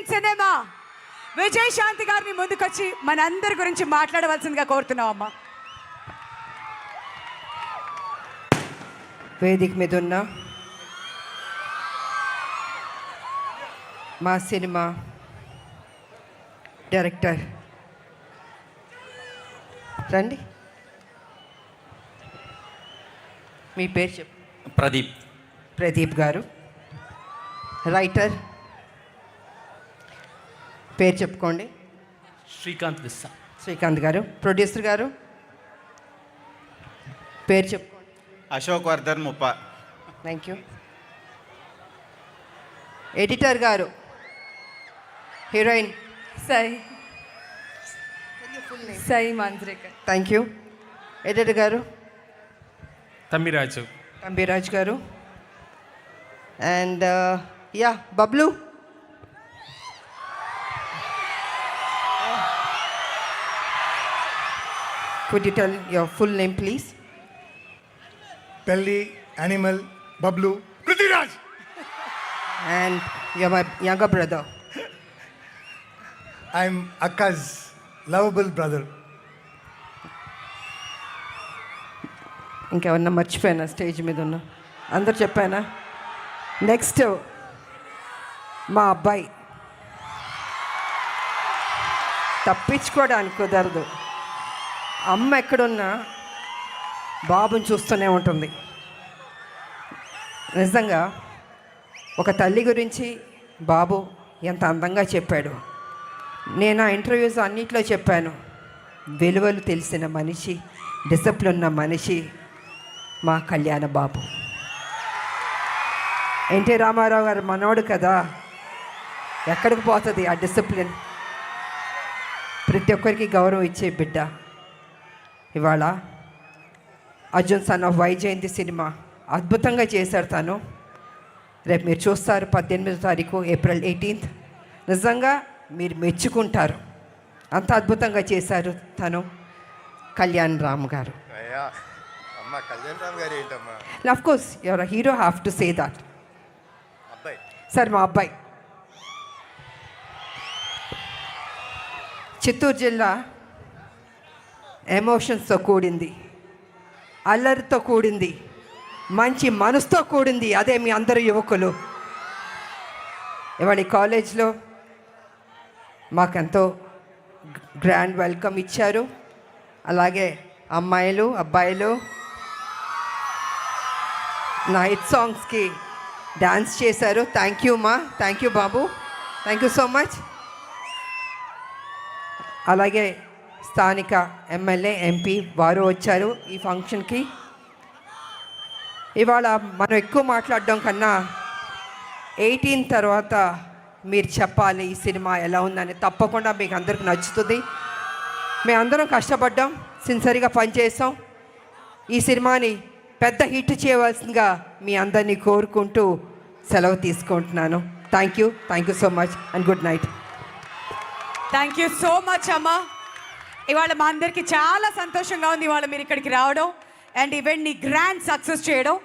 Indian cinema Vijayashanti గారిని ముందుకొచ్చి మనందరి గురించి మాట్లాడవలసిందిగా కోరుతున్నాం అమ్మా. వేదిక మీద ఉన్న మా సినిమా డైరెక్టర్ రండి, మీ పేరు చెప్పు. ప్రదీప్ గారు. రైటర్ పేరు చెప్పుకోండి. శ్రీకాంత్ గారు. ప్రొడ్యూసర్ గారు పేరు చెప్పుకోండి. Ashok Vardhan Muppa. Thank you. Editor garu. Heroine Sai Mantrika. Thank you. Editor garu Thambiraju garu. And యా Bablu. Could you tell your full name, please? Pelli, Animal, Bablu, Prithviraj. And you're my younger brother. I'm Akka's lovable brother. ఇంకెవరన్నా మర్చిపోయానా స్టేజ్ మీద ఉన్న అందరు చెప్పానా? నెక్స్ట్ మా అబ్బాయి. తప్పించుకోవడానికి కుదరదు. అమ్మ ఎక్కడున్నా బాబుని చూస్తూనే ఉంటుంది. నిజంగా ఒక తల్లి గురించి బాబు ఎంత అందంగా చెప్పాడు. నేను ఆ ఇంటర్వ్యూస్ అన్నిట్లో చెప్పాను. విలువలు తెలిసిన మనిషి, డిసిప్లిన్ ఉన్న మనిషి మా కళ్యాణ బాబు. ఎన్టీ రామారావు గారు మనోడు కదా, ఎక్కడికి పోతుంది ఆ డిసిప్లిన్? ప్రతి ఒక్కరికి గౌరవం ఇచ్చే బిడ్డ. ఇవాళ Arjun son of Vyjayanthi cinema అద్భుతంగా చేశారు తను. రేపు మీరు చూస్తారు 18వ తారీఖు ఏప్రిల్ 18th. నిజంగా మీరు మెచ్చుకుంటారు, అంత అద్భుతంగా చేశారు తను. కళ్యాణ్ రామ్ గారు. Of course your hero have to say that. Sir మా అబ్బాయి చిత్తూరు జిల్లా ఎమోషన్స్తో కూడింది, అల్లరితో కూడింది, మంచి మనసుతో కూడింది. అదే మీ అందరు యువకులు. ఇవాళ కాలేజ్లో మాకెంతో గ్రాండ్ వెల్కమ్ ఇచ్చారు. అలాగే అమ్మాయిలు అబ్బాయిలు నా హిట్ సాంగ్స్కి డాన్స్ చేశారు. థ్యాంక్ యూ మా, thank you Babu, thank you so much. అలాగే స్థానిక ఎమ్మెల్యే ఎంపీ వారు వచ్చారు ఈ ఫంక్షన్కి. ఇవాళ మనం ఎక్కువ మాట్లాడడం కన్నా 18 తర్వాత మీరు చెప్పాలి ఈ సినిమా ఎలా ఉందని. తప్పకుండా మీకు అందరికి నచ్చుతుంది. మేము అందరం కష్టపడ్డాం, సిన్సియర్గా పనిచేసాం. ఈ సినిమాని పెద్ద హిట్ చేయవలసిందిగా మీ అందరినీ కోరుకుంటూ సెలవు తీసుకుంటున్నాను. Thank you so much and good night. Thank you so much అమ్మా. ఇవాళ మా అందరికీ చాలా సంతోషంగా ఉంది ఇవాళ మీరు ఇక్కడికి రావడం అండ్ ఈవెంట్ని గ్రాండ్ సక్సెస్ చేయడం.